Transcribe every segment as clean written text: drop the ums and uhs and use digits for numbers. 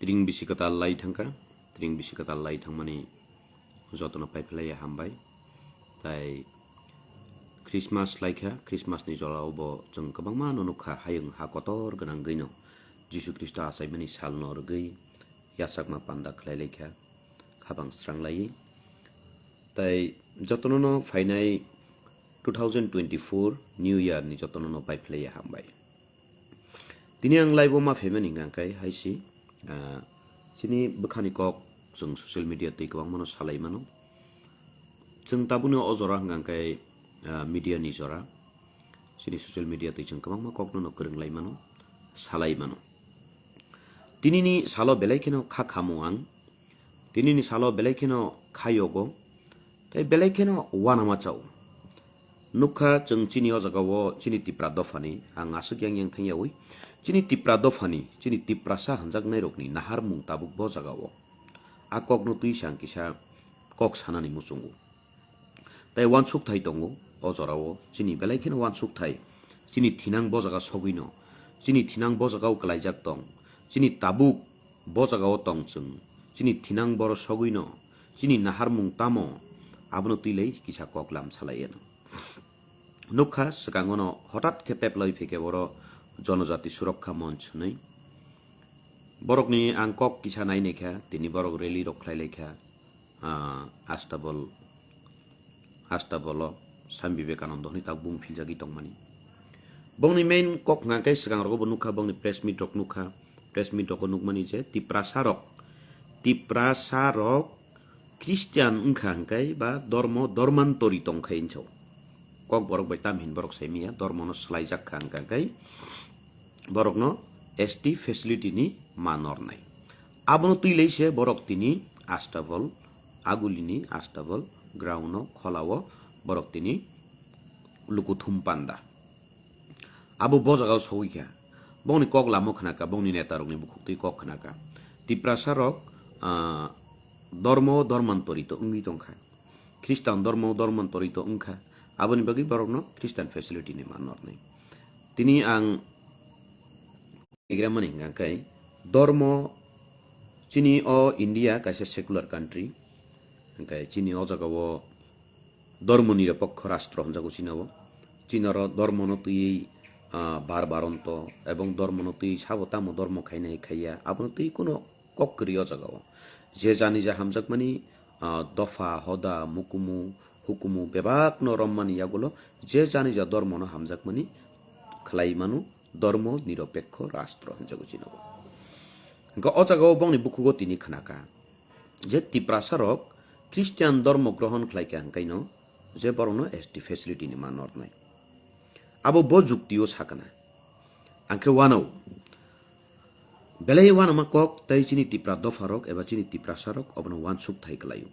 Tring bisikata lai thangka tring bisikata lai thangmani jotno paiphlaya hambai tai Christmas laikha Christmas ni jolao bo jeng kwbangma nukha hayung ha kotor ganang gino Jisu Christ asaimani salno rgui yasakma panda khlailekha khabang sranglai tai jotno no fainai 2024 New Year ni jotno no paiphlaya hambai tini ang laibo ma femeni ngangkai haisi sini bekhani kok jeng social media tei kwbang mano salai mano jeng tabuno ojora ngangkai media ni jora sini social media tei jeng kwbangma kok no kwrwnglai mano salai mano tinini salo belaikeno kha khamu ang tinini salo belaikeno khayogo tai belaikeno wanama chau nukha jeng chini ojagao chini tipra dofani ang asuk yang thangyawi chini tipra dofani chini tipra sa hanjaknai rokni nahar mung tabuk bo jagao akok no tui sang kisa kok sanani muchungu tai wansuk thai tongo ojorao chini belaikeno wansuk thai chini thinang bo jaga sogino chini thinang bo jagao klaijak tong chini tabuk bo jagao tong chung chini thinang bor sogino chini nahar mung tamo abno tuilei kisa kok lam salayen nukha sakangono hotat khepep loi pheke boro জনজাতি সুরক্ষা মঞ্চ nei borokni angkok kisa nai nekha tini borok rally roklai lekha astabolo Swami Vivekananda ni tak bung philjagi tongmani bongni main kok ngakai segang rogo nukha bongni press meet rok nukha press meet rok nukmani je tiprasarok Christian ungkha angkai ba dormantori tongkhai inchau kok borok bai tamhin borok saimia dormono slaijak khangkai borok no ST facility ni manor nai abono tuilei se borok tini astabol agulini astabol ground kholawo borok tini lukuthum panda abo bojagao soikha bongni kok lamo khnaka bongni neta rokni bukhukti kok khnaka tiprasarok dormantorito ungi tongkha Christian dormantorito ungkha aboni bagi borok no Christian facility ni manor nai tini ang igramani ngangkai dormo chini o India kaisa secular country ngkai chini o jagao dormo nirapokho rashtra honjago chinao chinaro dormo no tui barbaronto ebong dormo no tui sabotamo dormo khainai khaiya abono tui kono kokkri o jagao je jani ja hamjakmani dofa hoda mukumu hukumu bebak no rommani yagulo je jani ja dormo no hamjakmani khlai manu dormo niropekho rashtra hanjago chinao ga o jagao bongni bukugo tini khnaka je tiprasarok Christian dormo grohon khlaika hangkaino je borokno ST facility ni manor nai abo bo juktio sakana angke wano belai wana makok tai chini tipra dofarok eba chini tiprasarok obno wansuk thai klayu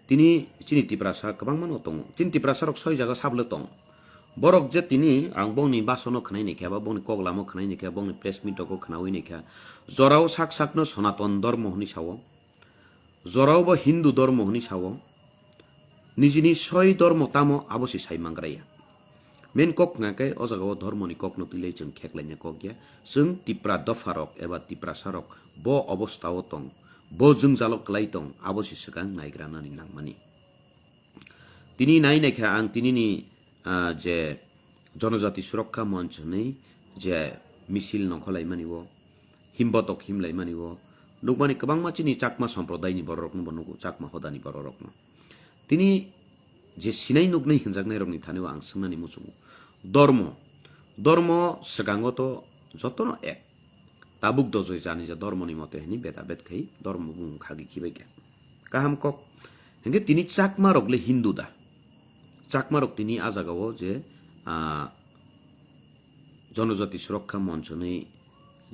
tini chini tiprasa kabang mano tongo chini tiprasarok soi jaga sable tong borok je tini ang bongni basono khnai nekha ba bongni koglamo khnai nekha bongni press meet ko khnawi nekha jorao sakno sanaton dormo hni sawo jorao bo hindu dormo hni sawo nijini soi dormo tamo abosi saimangraya men kok ngakai o jagao dhormoni kok no tile jeng kheklaina kokya jeng tipra dofarok eba tiprasarok bo obostao tong bo jeng jalok klaitong abosi sekang naigrana ni nangmani tini nai nekha ang tinini je জনজাতি সুরক্ষা মঞ্চ nei je misil nongkholai maniwo himbotok himlai maniwo nukmani kwbangma chini chakma sampradai ni borok no bonugo chakma hodani borok no tini je sinai nugnai hinjaknai rokni thanio ang swngnani muchungo dormo segango to jotono ek tabuk dojo jani ja dormo ni mote hini beta bet khai dormo bung khagi khibaika kaham kok henge tini chakma rokle hindu da চাকমারক তিনি আজাগাও যে জনজাতি সুরক্ষা মঞ্চ নেই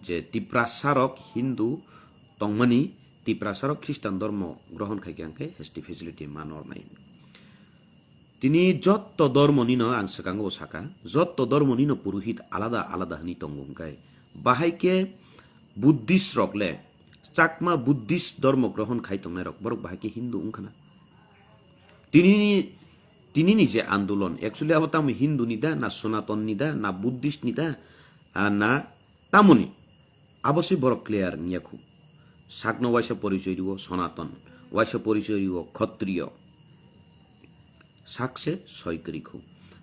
যে তিপ্রাসারক হিন্দু তংমানি তিপ্রাসারক খ্রিস্টান ধর্ম গ্রহণ খাইকে এসটি ফেসিলিটি মানর নাই তিনি যত ধর্ম নিন আংসাকাঙ্গ সাকা যত ধর্ম নিন পুরোহিত আলাদা আলাদা হনি তঙ্গমকায় বাহাইকে বুদ্ধিস্ট রকলে চাকমা বুদ্ধিস্ট ধর্ম গ্রহণ খাইতংনাই রক বরক বাহাইকে হিন্দু উংখানা তিনি নিজে আন্দোলন একচুয়ালি আবার তাম হিন্দু নিদা না সনাতন নিদা না বুদ্ধিস্ট নিদা না তামনি আবশ্যই বড় clear নিয়াখু sakno waisa porichoy dibo সনাতন waisa porichoy dibo ক্ষত্রিয় sakse soikrikhu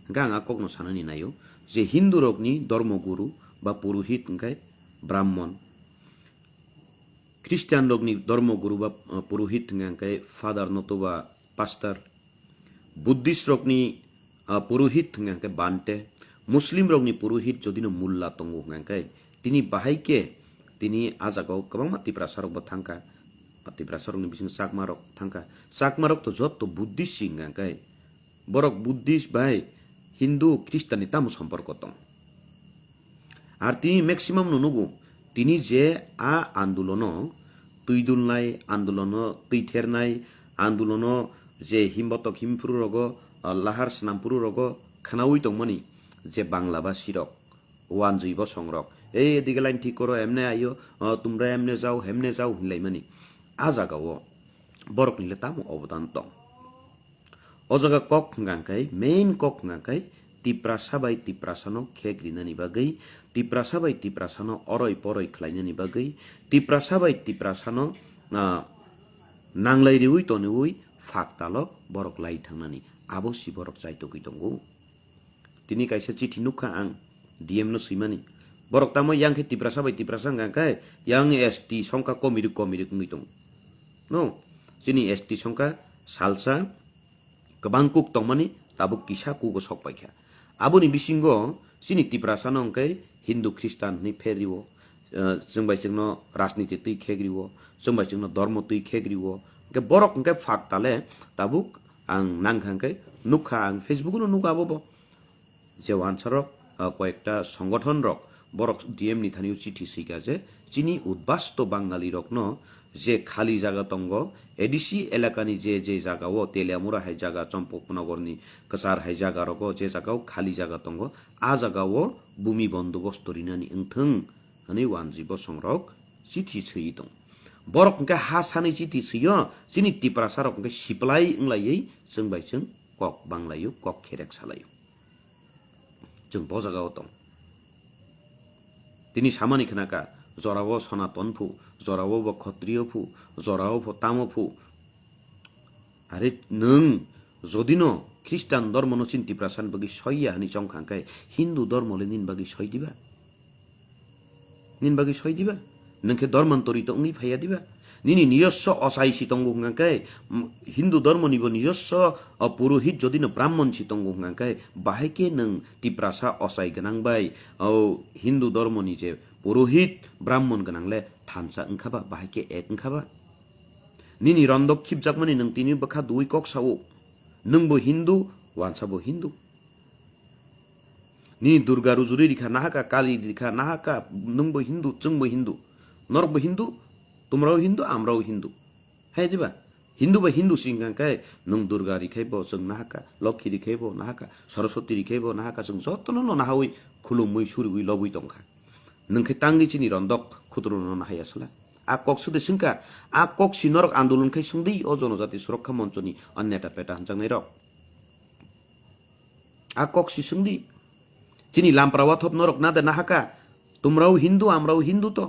gang akokno sanani nayo je hindu rokni ধর্মগুরু বা পুরোহিত ngkai ব্রাহ্মণ খ্রিস্টান রকনি ধর্মগুরু বা পুরোহিত ngkai ফাদার নতুবা পাস্টার বুদ্ধিস্ট রকনি পুরোহিত ngkai বান্তে মুসলিম রকনি পুরোহিত যদিনো মুল্লা তঙ্গু ngkai তিনি বাহাইকে তিনি আজাগাও গোबां মাতিफ्रा सारकबो थांखा मातिफ्रा सारकनि बिसिं चाकमारक थांखा चाकमारक तो जत बुद्धिस्ट सिं ngkai borok buddhist bai hindu খ্রিস্টানি তাম সম্পর্ক দं আর তিনি ম্যাক্সিমাম নুনুগু তিনি যে আন্দোলন তুইদুলনাই আন্দোলন তুইথেরনাই আন্দোলন যে হিমবতক হিমপুরু রগ লাহার স্নামপুরু রগ খানাউই দংমানি যে বাংলাভাষী রক ওয়ান জৈব সংরক এই এদিকে লাইন ঠিক করো এমনে আইও তোমরা এমনে যাও হেমনে যাও হিনলাই মানি আ জাগাও বরক নিলে তাম অবদান দं অজাগা cock ngakai main kok ngakai tiprasa bai tiprasano khegrinani bagai tiprasa bai tiprasano oroi poroi khlainani bagai tiprasa bai tiprasano nanglai riui tonui faktalok borok lai thangnani abosi borok chaito kitongo tini kaisa chithi nukha ang dm no simani borok tamo yang ke tiprasa bai tiprasa ngakai yang st songka komiri ngitong no sini st songka salsa गोबां cook दंमानि Tabo किसा कुगो सकबायखा आबोनि बिसिंगो सिनि तिप्रासानो अंकै हिन्दू ख्रिस्टान नि फेरिवो जोंबाय जोंनो राजनीति तै खेग्रिवो जोंबाय जोंनो धर्म तै खेग्रिवो के बरक अंकै फाकताले ताबुक आं नांखांकै नुखा आं फेसबुक नो नुगाबो जे वानसारक कयेकटा संगठन रक बरक डीएम नि थानिउ चिठी सिका जे चिनि उद्बास्त बांगाली रकनो যে খালি জায়গা তঙ্গ এডিসি এলাকানি যে জায়গাও তেলিয়ামুরা হাই জায়গা চম্পকনগরনি কাসার হাই জায়গা রগ যে জায়গাও খালি জায়গা তঙ্গ আ জায়গাও ভূমি বন্দোবস্ত রিনানি ওংথং হানি ওয়ানজিব সংরক চিঠি ছই দं বরক কে হা সানি চিঠি ছইयो চিনি টিপ্রাসা রক কে সিপ্লাই ওংলাयै जों बायजों कक बांलायो कक खेरेक सालायो जों ब जायगायाव दं তিনি সামানি খানাকা জরাও সনাতন ফু জরাও বা ক্ষত্রিয় ফু জরাও ফু তাম ফু আরে নং যদিনো খ্রিস্টান ধর্ম ন চিন্তি প্রাসান বাগি সইয়া হানি চংখাঙ্কায় হিন্দু ধর্মলে নিন বাগি সই দিবা নংকে ধর্মান্তরিত উনি ফাইয়া দিবা নিনি নিজস্ব অসাই সিতঙ্গ হুঙ্গাঙ্কায় হিন্দু ধর্ম নিব নিজস্ব পুরোহিত যদিনো ব্রাহ্মণ সিতঙ্গ হুঙ্গাঙ্কায় বাহাইকে নং টিপ্রাসা অসাই গনাংবাই ও হিন্দু ধর্ম নিজে পুরোহিত ব্রাহ্মণ গনাংলে থানসা ওংখাবা বাহাইকে এক ওংখাবা নিনি রন্দক খিবজাকমানি নং তিনি বখা দুই কক সাও নংবো হিন্দু ওয়ানসাবো হিন্দু নি দুর্গা রুজুরি রিখা নাহাকা কালী রিখা নাহাকা নংবো হিন্দু जोंबो হিন্দু নরকবো হিন্দু তোমরাও হিন্দু আমরাও হিন্দু হ্যাঁ দিবা হিন্দু বা হিন্দু সিংহাঙ্কায় নং দুর্গা রিখাইব जों নাহাকা লক্ষ্মী রিখাইব নাহাকা সরস্বতী রিখাইব নাহাকা जों যতনো নাহাউই খুলুমুই সুরুই লবুই দংখা নংখে তাঙ্গি চিনি রন্দক খুদরনো নাহায়াসলা आ कक सुदे सिंका आ कक सिनरक आंदोलन खाय सुंदी अ जनजाति सुरक्षा मंचनि अन्यटा पेटा हंजांनाय रक आ कक सि सुंदी चिनि लामप्रावा थप नरक ना दे नाहाका তোমরাও হিন্দু আমরাও হিন্দু তো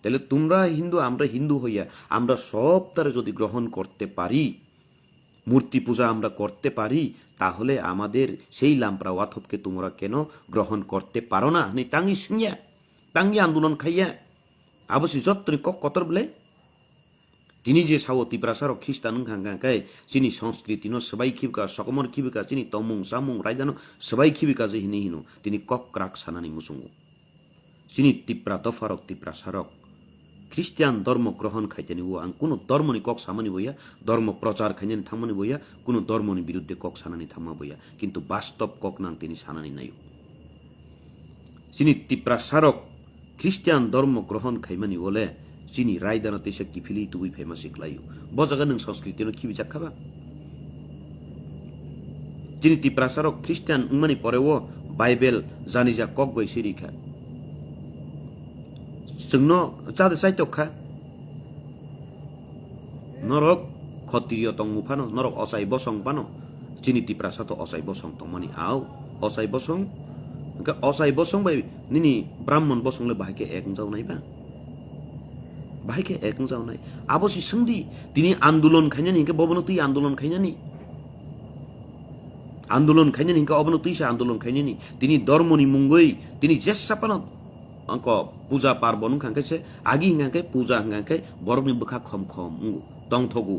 তাহলে তোমরা হিন্দু আমরা হিন্দু হইয়া আমরা সব তারে যদি গ্রহণ করতে পারি মূর্তি পূজা আমরা করতে পারি তাহলে আমাদের সেই লামপ্রা ওয়াথপকে তোমরা কেন গ্রহণ করতে পারো না নি টাঙ্গি সিংয়া টাঙ্গি আন্দোলন খাইয়া আবশ্যই যত্তনি কক কতর বলে তিনি যে সাও তিপ্রাসার খ্রিস্টান খাঙ্গাঙ্কায় চিনি সংস্কৃতি ন সবাই খিবকা সকমর খিবিকা চিনি তমুং সামুং রায়দানো সবাই খিবিকা যে হিনি হিনো তিনি কক ক্রাক সানানি মুসুঙ্গু চিনি তিপ্রা দফারক তিপ্রাসারক খ্রিস্টান ধর্ম গ্রহণ খাইতেনি ও আং কোনো ধর্মনি কক সামানি বইয়া ধর্ম প্রচার খাইনি থামানি বইয়া কোনো ধর্মনি বিরুদ্ধে কক সানানি থামা বইয়া কিন্তু বাস্তব কক নাং তিনি সানানি নাই চিনি তিপ্রাসারক খ্রিস্টান ধর্ম গ্রহণ খাইমানি বলে চিনি রায়দানা তেসে কিফিলি তুই ফেমাস শিখলাইও বজাগা নং সংস্কৃতি কিবি জাখাবা চিনি তিপ্রাসারক খ্রিস্টান উমানি পরেও বাইবেল জানি যা কক বই সিরিখা जोंनो चादे साइतखा नरक खत्रिय तंगु फानो नरक असाई बसं पानो चिनि तिप्रासा तो असाई बसं तंगमानि आव असाई बसं बाय निनि ब्राह्मण बसंले बाहाके एक जाव नायबा bahike ekung jaw nai abo si sungdi tini andolon khainani ke bobono tui andolon khainani আন্দোলন খাইনি হিংকা অবন তুইসা আন্দোলন খাইনি তিনি ধর্মনি মুঙ্গই তিনি যেসাপানো অঙ্ক পূজা পার্বণ খাঙ্কাইছে আগি হিঙ্গাকে পূজা হিঙ্গাকে বরমনি বখা খম খম দং থগু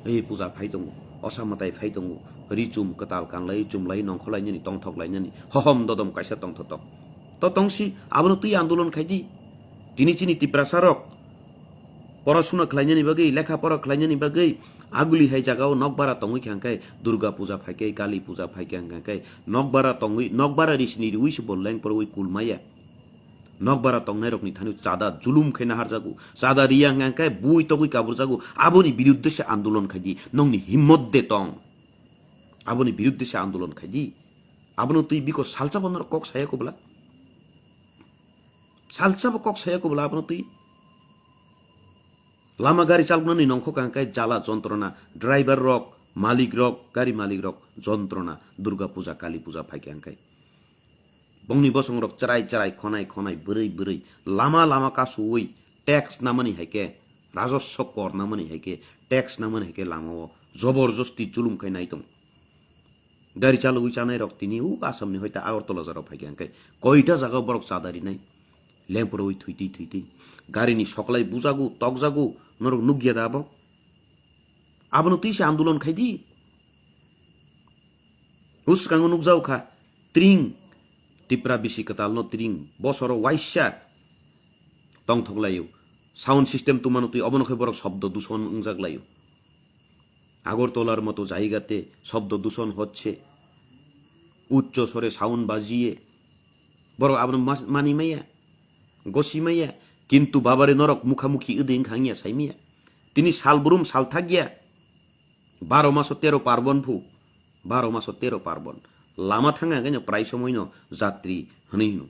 এই পূজা ফাই দङ অসামতাই ফাই দङ রিচুম কতাল কাংলাই চুমলাই নংখলাইনি দং থগলাইনি হহম দদম কাইসা দং থতক তো তংসি আবন তুই আন্দোলন খাইদি তিনি চিনি টিপ্রাসারক পড়াশোনা খাইনি বাগৈ লেখাপড়া খাইনি বাগৈ আগুলি হাই জাগাও নকবারা তঙ্গই খাঙ্কাই দুর্গা পূজা ফাইকে কালী পূজা ফাইকে খাঙ্কাই নকবারা তঙ্গই নকবারা রিসনি উইস বললেন পর ওই কুলমাইয়া নকবারা তংনাই রকনি থানি চাঁদা জুলুম খাইনা হার জাগু চাঁদা রিয়া খাঙ্কাই বুই তগুই কাবুর জাগু আবনি বিরুদ্ধে সে আন্দোলন খাইদি নংনি হিম্মত দে তং আবনি বিরুদ্ধে সে আন্দোলন খাইদি আবনো তুই বিকো সালচা বন্দর কক সায়া কবলা সালচা কক সায়া কবলা আবনো তুই লামা গাড়ি চালগুনানি নংখ কাঙ্কাই জ্বালা যন্ত্রণা ড্রাইভার রক মালিক রক গাড়ি মালিক রক যন্ত্রণা দুর্গা পূজা কালী পূজা ফাইকে আঙ্কাই বংনি বসং রক চারাই চারাই খনাই খনাই বরৈ বরৈ লামা লামা কাসু ওই ট্যাক্স নামানি হাইকে রাজস্ব কর নামানি হাইকে ট্যাক্স নামানি হাইকে লামাও জবরদস্তি জুলুম খাই নাই দং গাড়ি চালু উই চানাই রক তিনি উ আসামনি হয়তো আগরতলা যারাও ফাইকে আঙ্কাই কয়টা জায়গা বরক চাদারি নাই লেম্পর ওই থুইতি থুইতি গাড়িনি সকলাই বুজাগু তক জাগু নরক নুগিয়া দাব আবনো তুই সে আন্দোলন খাইদি হুসকাঙ্গ নুকজাও খা ত্রিং টিপ্রা বিসি কতাল ন ত্রিং বছর ওয়াইসা টং থকলাইও সাউন্ড সিস্টেম তুমানো তুই অবনখে বড় শব্দ দূষণ উংজাগলাইও আগরতলার মতো জায়গাতে শব্দ দূষণ হচ্ছে উচ্চ স্বরে সাউন্ড বাজিয়ে বড় আবন মানি মাইয়া গসি মাইয়া কিন্তু বাবারে নরক মুখামুখি ইদিন খাঙিয়া সাইমিয়া তিনি সালবরুম সাল থাকিয়া 12 মাস 13 পার্বণ ফু 12 মাস 13 পার্বণ লামা থাঙ্গা গাইন প্রায় সময় যাত্রী হনইনো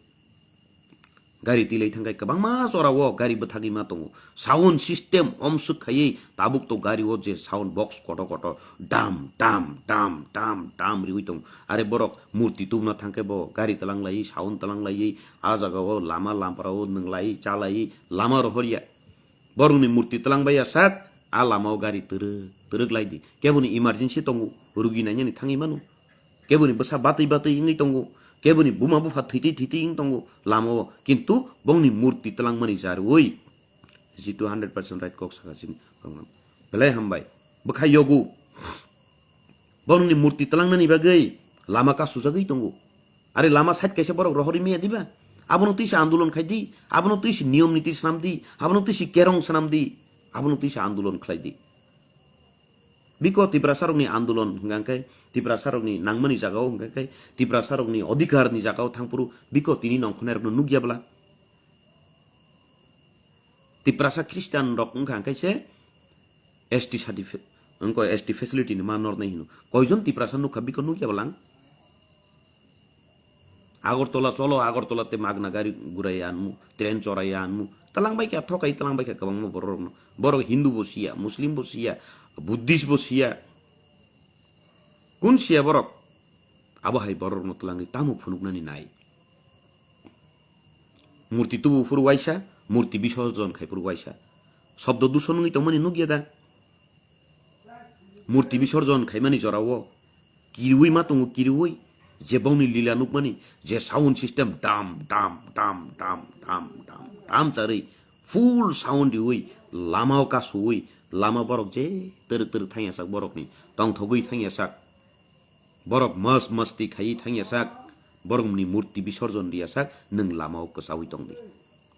গাড়ি তিলাই থাঙ্গাই কবাং মা জরাও গাড়ি বথাগি মা দङ সাউন্ড সিস্টেম অমসুক খাইयै তাবুক তো গাড়ি ও যে সাউন্ড বক্স কট কট ডাম ডাম ডাম ডাম ডাম রিউই দङ আরে বরক মূর্তি তুমনা থাঙ্কে ব গাড়ি তলাংলাই সাউন্ড তলাংলাই আ জাগাও লামা লামপারাও নংলাই চালাই লামা রহরিয়া বরংনি মূর্তি তলাংবাইয়া সাক আ লামাও গাড়ি তরক লাইদি কেবনি ইমার্জেন্সি দङ রুগী নাইনি থাङি মানো কেবনি বসা বাতৈ বাতৈ ইङै দङ কেবনি বুমা বুফা থৈতি থৈতি ইং দङ লামো কিন্তু বংনি মূর্তি তলাংমানি जार ওই जितु 100% राइट कक सागासिन गंगम बेलाय हामबाय बखाय योगु बंनि मूर्ति तलांनानि बागै लामा का सुजागै दङ आरे लामा साइड कैसे बरक रहरि मिया दिबा आबनो तुइस आन्दोलन खाइदि आबनो तुइस नियम नीति सामदि आबनो तुइस केरं सामदि आबनो तुइस आन्दोलन खाइदि बिको तिब्रा सारकनि आन्दोलन हंगांखाय तिब्रा सारकनि नांमानि जागाव हंगांखाय तिब्रा सारकनि अधिकारनि जागाव थांपुरु बिको तिनि नंखनारनो नुगियाब्ला तिप्रासा ख्रिस्टान रक हंगांखायसे एसटी सर्टिफिकेट अंको एसटी फैसिलिटी नि मानर नै हिनु कयजन तिप्रासा नुखा बिको नुगियाब्ला আগরতলা চলো আগরতলাতে মাগনা গাড়ি ঘুরাই আনমু ট্রেন চড়াই আনমু তালাংবাই কে থকাই তালাংবাই কে কবাং বড় বড় হিন্দু বসিয়া মুসলিম বসিয়া বুদ্ধিস্ট বসিয়া কোন সিয়া বরক আবহাই বড় মতলাঙ্গি তামু ফুনুকনানি নাই মূর্তি তুবু ফুরুয়াইসা মূর্তি বিসর্জন খাই ফুরুয়াইসা শব্দ দূষণ নই তো মনি নুগিয়া দা মূর্তি বিসর্জন খাই মানি জরাও কিরুই মা তঙ্গু কিরুই যে বংনি লীলা নুকমানি যে সাউন্ড সিস্টেম ডাম ডাম ডাম ডাম ডাম ডাম ডাম চাरै ফুল সাউন্ड ওই লামাও কাসু ওই লাमा बरक जे तर तर थाइया साक बरकनि तंग थगै थाइया साक बरक मस मस्ती खाइ थाइया साक बरकनि मूर्ति विसर्जन दिया साक नों लामाव कसावै दंदि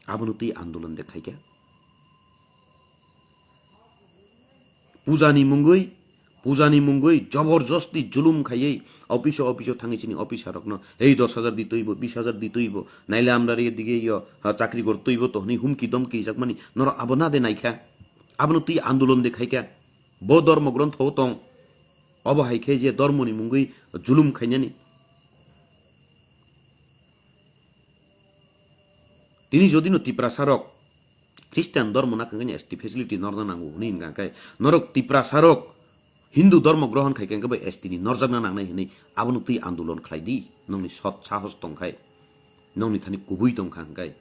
आबनो तै आन्दोलन देखाइया पूजानि मुंगै जबरदस्ती जुलुम खाइयै অফিসে থাঙিছিনি অফিসারকন এই 10,000 দিতইব 20,000 দিতইব নাইলে আমরা এদিকে চাকরি করতইব তো হনি হুমকি দমকি যাকমানি নর আবনা দে নাইখা আবনো তুই আন্দোলন দেখাইকা ব ধর্ম গ্রন্থ তং অবহাই খাই যে ধর্মনি মুঙ্গই জুলুম খাইনানি তিনি যদি তিপ্রাসারক খ্রিস্টান ধর্ম না কাঙ্গানি এসটি ফ্যাসিলিটি নরনা নাঙ্গু হুনি গাঙ্কাই নরক তিপ্রাসারক हिंदू धर्म ग्रहण खाइके एसटिनी नरजागना नांनाय हिनै आबनो तुई आन्दोलन खालायदि नोंनि सत साहस दंखाय नोंनि थानि गुबै दंखांखाय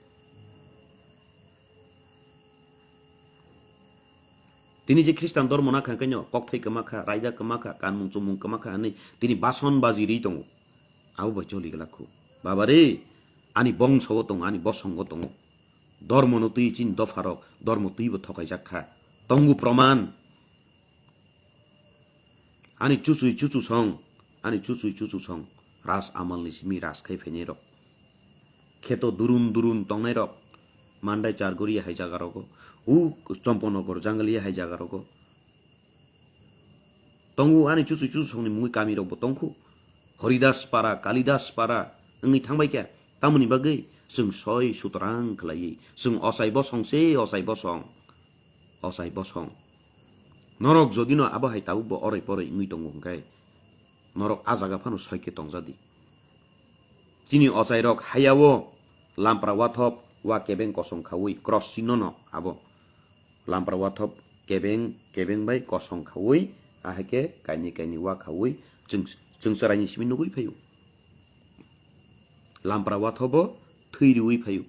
তিনি যে খ্রিস্টান ধর্ম না খাঙ্কাইন ককথাই কমাখা রায়দা কমাখা কানমুং চুমুং কমাখা হাनै তিনি বাসনবাজি রি दङ আবো বাই চলি গেলাখু বাবারে আনি বংশও দङ আনি বসঙ্গ দङ ধর্ম ন তুই চিন দফারক ধর্ম তুইবো থকাই যাখা তঙ্গু প্রমাণ আনি চুচুই চুচু সং আনি চুচুই চুচু সং রাস আমালনি সিমি রাস খাই ফেনে রক খেতো দুরুন দুরুন তংনাই রক মান্ডাই চারগড়িয়া হাই জাগারক উ চম্পনগর জাঙ্গালিয়া হাই জাগারক তঙ্গু আনি চুচুই চুচু সংনি মুই কামি রকবো তংखु हरिदास पारा कालिदास पारा नोंनि थांबाय क्या तामोनि बागै जों सय सुतरां खालायै जों असाय बसंसे असाय बसं नरक जदिनो आबाहाय ताबो अराय परै ङै दङ हंखाय नरक आजागा फानो सयके तंजादि चिनि असाय रक हायावो लामप्रा वाथप वा केबें कसं खावै क्रस चिन्ह न आबो लामप्रा वाथप केबें बाय कसं खावै आहाके काइनि वा खावै जों सरायनि सिमि नुगै फायो लामप्रा वाथबो थैरिवै फायो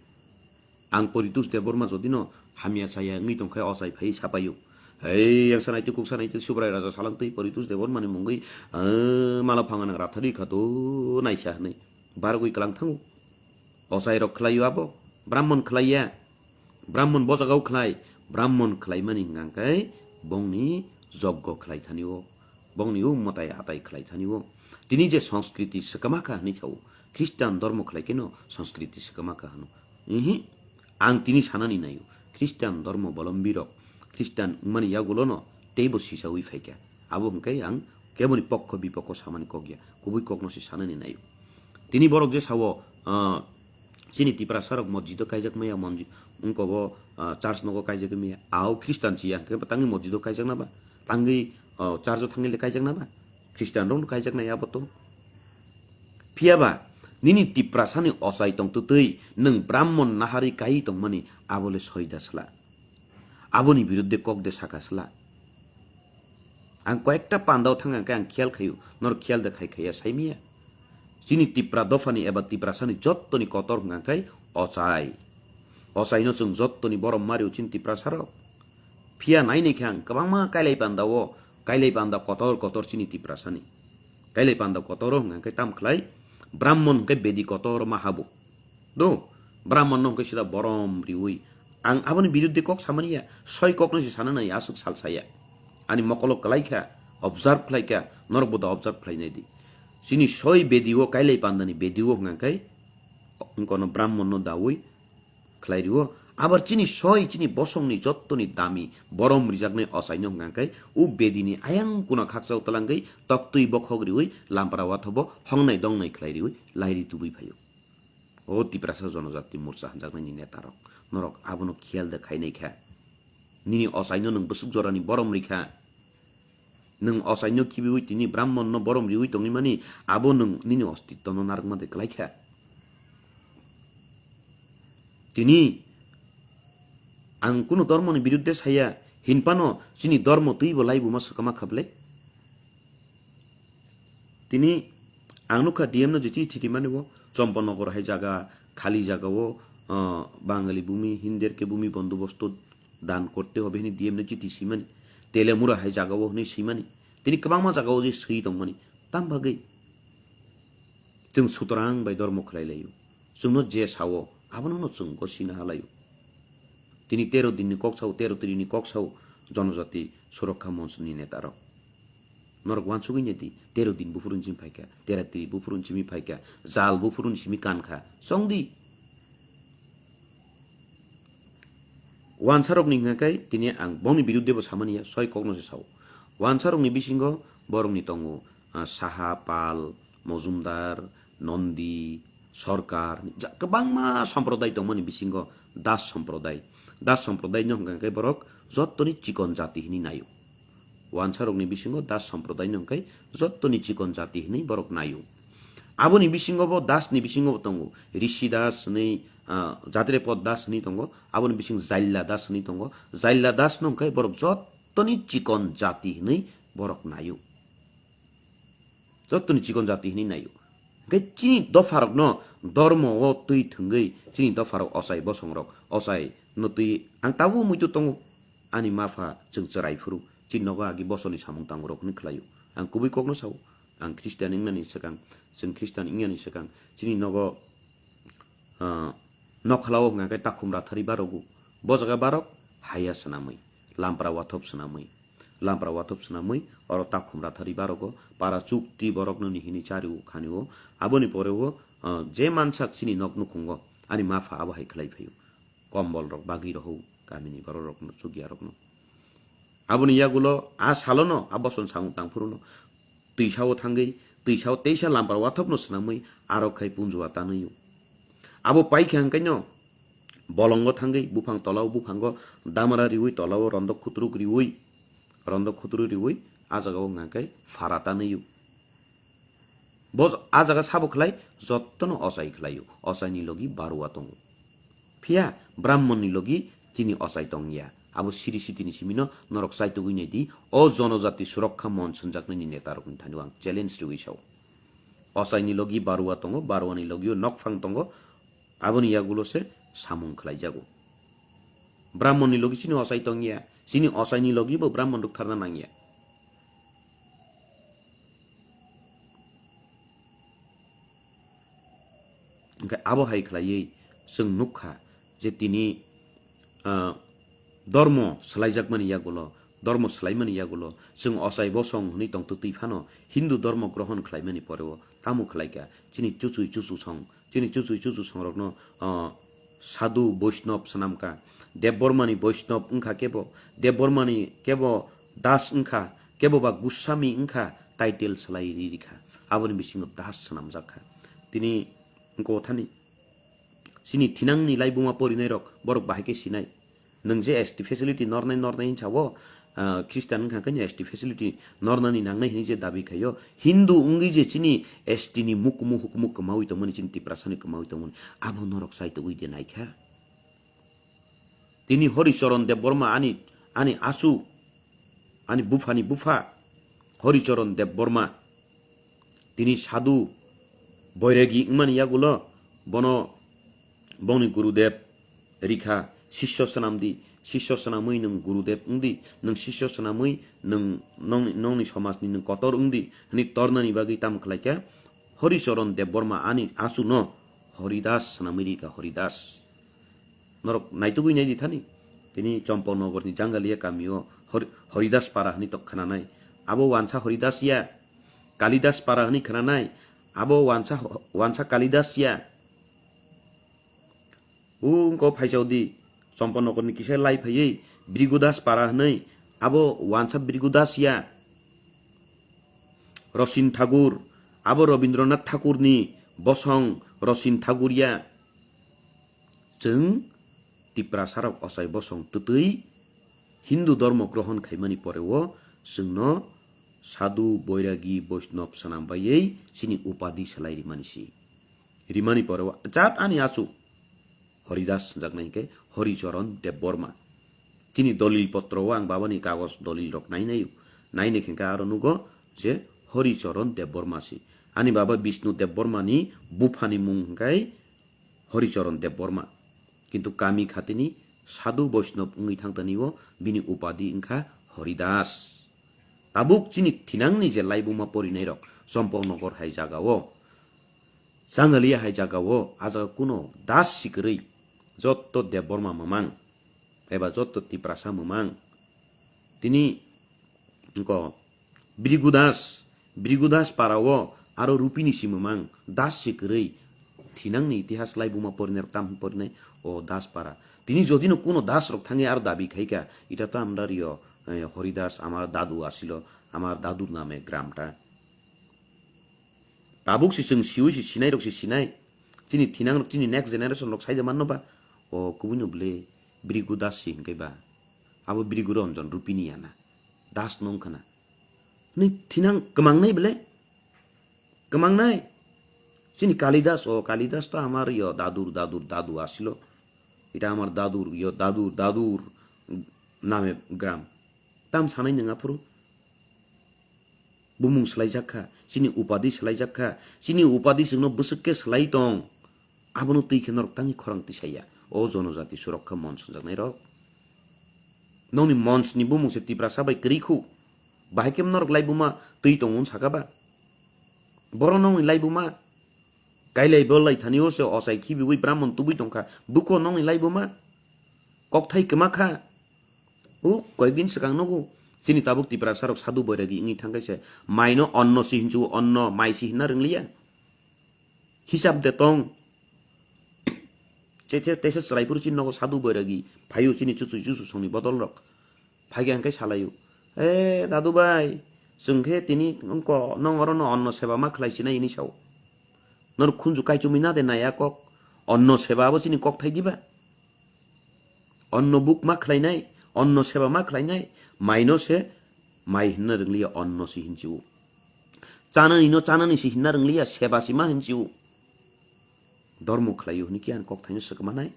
आं परितुस देबरमा जदिनो हामिया साया ङै दंखाय असाय फाय सापायो hey yang sanai tu kuksanai tu subrai raja salang tu परितुस देबर माने मंगै माला फांगान राथारि खातो नायसा नै बारगै कलां थांगो असाय रक खलायो आबो ब्राह्मण खलाया ब्राह्मण बजागाव खलाय ब्राह्मण खलाय मानि गांखाय बंनि यज्ञ खलाय थानिओ बंनि उम्मताय आताय खलाय थानिओ तिनी जे संस्कृति सकमाका नै छाव ख्रिस्टान धर्म खलाय केनो संस्कृति सकमाका हनु आं तिनी सानानि नायो ख्रिस्टान धर्म अवलम्बी रक ख्रिस्टान माने यागुलो न तेबो सिसाउइ फाइका आबो हंखाय आं केमनि पक्ष विपक्ष सामानि कगिया गुबै कगनसि सानानि नायो तिनी बरक जे सावो चिनि तिप्रा सरक मस्जिद काइजाक मैया मन्जि उनकोबो चार्च नगो काइजाक मैया आओ ख्रिस्टान चिया के तांगि मस्जिद काइजाक नाबा तांगि चार्ज थांगिले काइजाक नाबा ख्रिस्टान रं काइजाक नाय आबो तो फियाबा निनि तिप्रा सानि असाय तंग तुतै नों ब्राह्मण नाहारि काइ तंग माने आबोले सयदासला आबोनि बिरुद्धे कक दे साकासला आं कयेकटा पान्दाव थांगांखाय आं खियाल खायो नर खियाल दे खायखाया साइमिया चिनि तिप्रा दफानि एबा तिप्रा सानि जत्तनि कतर हंगांखाय असायनो जों जत्तनि बरम मारिउ चिनि तिप्रा सारक फिया नायनायखाय आं गोबांमा कायलाय पान्दा कतर चिनि तिप्रा सानि कायलाय पान्दा कतर हंगांखाय तामख्लाय ब्राह्मण हंखाय बेदि कतर माहाबो दो ब्राह्मण हंखाय सिदा बरम रिउइ आं आबोनि बिरुद्धे कक सामानिया सय ककनसि साना नाय आसुक सालसाया आनि मकलक कलायखा ऑब्जर्व खलायखा नरबोदा ऑब्जर्व खलायनायदि सिनि सय बेदिओ कायलाय पान्दानि बेदिओ हंगांखाय उनकोनो ब्राह्मण न दाउइ खलायरिओ आबार चिनि सय चिनि बसंनि जत्तनि दामी बरम रिजाकनै असायनो हंगांखाय उ बेदिनि आयां कुना खाकसाव तलांगै तक्तुइ बखगरिउइ लामपारा वाथबो हंनाय दंनाय खलायरिउइ लाइरि तुबै फायो ओ तिप्रासा जनजाति मोर्चा हान्जाकनायनि नेतारक नरक आबोनो खियाल दे खायनायखा निनि असायनो नों बसुक जरानि बरम रिखा नों असायनो किबिउइ तिनि ब्राह्मण न बरम रिउइ तंनि मानि आबो नों निनि अस्तित्व न नारकमा दे खलायखा तिनि आं कुनो धर्मनि बिरुद्धे साया हिनपानो चिनि धर्म तुइबो लाइबुमा सकमा खाबले तिनि आंनुखा डीएम न जिचि थिति मानेबो चम्पनगर हाय जागा खाली जागाओ बांगाली भूमि हिंदेर के भूमि बंदोबस्त दान करते হবে নি ডিএম ने चिठी सिमानि तेलेमुरा हाय जागाओ हनै सिमानि तिनि गोबांमा जागाओ जे सै दं मानि ताम बागै जों सुतरां बाय धर्म खलायलायो जोंनो जे सावो आबोनो जों गसिना हालायो तिनि 13 दिननि कक्साव 13 तिरिनि कक्साव जनजाति सुरक्षा मन्चनि नेतार नरक वानसुगैनेदि 13 दिन बुफुरुन सिम फायका 13 तिरि बुफुरुन सिमि फायका जाल बुफुरुन सिमि कानखा संदि वानसारकनि हंगांखाय तिनि आं बंनि बिरुद्धेबो सामानिया सय कगनसि साव वानसारकनि बिसिंग बरंनि दङ साहा पाल मजुमदार नन्दी सरकार गोबांमा सम्प्रदाय दंमोन बिसिंग दास सम्प्रदायनि हंगांखाय बरक जत्तनि चिकन जाति हिनि नायो वानसारकनि बिसिंग दास सम्प्रदायनि हंगाय जत्तनि चिकन जाति हिनि बरक नायो आबोनि बिसिंगबो दासनि बिसिंगबो दङ ऋषि दास नै जात्रे पद दास नि दङ आबोनि बिसिं जाइल्ला दास नि दङ जाइल्ला दास नंखाय बरक जत्तनि चिकन जाति हिनै बरक नायो जत्तनि चिकन जाति हिनै नायो गे चिनि दफारक न धर्म ओ तुइ थंगै चिनि दफारक असाय बसंरक असाय न तुइ आं ताबो मुइतो दङ ani mafa jeng cerai furu chin nogo agi bosoni samung tang rok ni khlayu ang kubi kokno saw ang Christian ingmani sekang jeng Christian ingani sekang chini nogo nokhlawo nga kai takhumra thari barogu bojaga barok haya sanamui lampra wathop sanamui oro takhumra thari barogo para chukti borok no nihini chariu khaniwo aboni porewo je mansak chini noknu khungo ani mafa abo hai khlai phayu kombol rok bagi rohu kamini borok rok no chugia rok no aboni yagulo a salono aboson samung tang furuno tuisawo thangai tuisawo teisa lampra wathop no sanamui aro khai punjuwa tanuyu abo paikhang kaino bolongo thangai bufang tolaw bufango damara riui tolaw rondok khutru riui ajagao ngakai farata nayu bos ajaga sabo khlai jottono osai khlayu osai ni logi baruwa tongo phia brahmon ni logi chini osai tongya abo siri sitini simino norok saito guine di o jonojati surakha mon sanjakni ni neta rok thani wang challenge riui saw osai ni logi baruwa tongo baruwa ni logi nokfang tongo aboni yagulo se samung khlai jago brahmon ni logi chini osai tongya chini osai ni logi bo brahmon rok tharna nangya engkai abo hai khlai sung nukha je tini dormo slaijakmani yagulo sung osai bosong ni tong tutui phano hindu dormo grohon khlaimani poreo tamu khlaika chini chuchu song rokno sadhu boishnov sanamka devbormani boishnov ungkha kebo devbormani kebo das ungkha kebo ba guswami ungkha title salai rikha aboni bisingo das sanamjakha tini ungko thani sini thinangni laibuma porinai rok borok bahike sinai nungje ST facility nornai chawo Christian ungkha kanya ST facility nornani nangnai hije dabi khayo hindu ungi je chini ST ni muk kamawi tomoni chinti prasani kamawi tomoni abo norok saito uide naikha tini Horicharan Devborma ani asu ani bufa Horicharan Devborma tini sadhu boiregi ingmani yagulo boni Gurudev rikha shishya sanamui nung Gurudev ungdi nung shishya sanamui nung nongni somas ni nung kotor ungdi ni tornani bagi tam khlaika Horicharan Devborma ani asu no Horidas sanamui rika Horidas norok naitugui nai dithani tini Champanagar ni jangalia kamio Horidas para ni tok khananai abo wansa Horidas ya Kalidas para ni khananai abo wansa Kalidas ya ungko phaisodi Champanagar ni kisai lai phai Brigudas para nei abo wansa Brigudas ya Rasin Thakur abo Rabindranath Thakur ni bosong Rasin Thakur ya jeng tiprasarok osai bosong tutui Hindu dharma grohon khaimani porewo sungno sadhu boiragi boishnov sanambayei sini upadi salai rimani porewo jat ani asu Horidas jagnai ke Horicharan Devborma tini dolil potro ang babani kagos dolil rok nai khengka aro nugo je Horicharan Devborma si ani baba Vishnu Devborma ni bufani mungkai Horicharan Devborma কিন্তু kami khatini sadhu boishnov ungui thangtaniwo bini upadi ingkha Horidas tabuk chini thinangni je laibuma porinai rok Champanagar hai jagao jangalia hai jagao aja kuno das sikrei jotto Devborma mamang eba jotto tiprasa mamang tini ko Brigudas parawo aro rupini si mamang das sikrei thinangni itihas laibuma porinai tam porinai o das para tini jodino kuno das rok thange ar dabi khaika এটা তো আমরা হরিদাস আমার দাদু আসিল আমার দাদুর নামে গ্রামটা তাবুক C जों सिउ सि सिनाय रक सि सिनाय तिनि थिनां रक तिनि नेक्स्ट जेनारेशन रक साइदे माननोबा ओ कुबुनु ब्ले ब्रिगुदास सि गैबा आबो ब्रिगु रंजन रुपिनि याना दास नंखाना नि थिनां कमांनाय ब्ले कमांनाय तिनि कालिदास ओ कालिदास तो আমার দাদু আসিল এটা আমার দাদুর নামে গ্রাম তাম সানাই নङा পুরো बुमुं सलाइजाखा सिनि उपाधि सलाइजाखा सिनि उपाधि जोंनो बुसुके सलाइ दं आबनो तैखे नरक तांनि खरां तिसाया ओ जनजाति सुरक्षा मन सजानाय रक nongni mons ni bumung se tiprasa bai kriku bahai kem norok laibuma tui tongun sakaba boro nongni laibuma kailai bolai thanio se osai khibi wi brahmon tubui tongka buko nongni laibuma kokthai kemakha কয়েকদিন সিগাং নগো চিনি তাবুক তিপ্রা সারক সাধু বৈরাগী ইংনি থাঙ্গাইছে মাইনো অন্ন সিহিনচু অন্ন মাই সিহিনা রংলিয়া হিসাব দে তং চেচে তেসে সরাইপুর চিন্নগো সাধু বৈরাগী ভাইও চিনি চুচু চুচু সংনি বদল রক ভাইগে আঙ্কাই সালায়ু দাদু ভাই जोंखे তিনি অঙ্ক নং অরণ অন্ন সেবা মা খালাইছি না ইনি সাও নর খুঞ্জু কাইচুমি না দে নায়া কক অন্ন সেবাবো চিনি কক থাই দিবা অন্ন বুক মা খালাইনাই অন্ন সেবা মা খালাইনাই মাইনো সে মাই হিন্না রংলিয়া অন্ন সি হিনচিউ চানানি সি হিন্না রংলিয়া সেবা সি মা হিনচিউ ধর্ম খালাইও হনি কি আন কক থাইনো সকমা নাই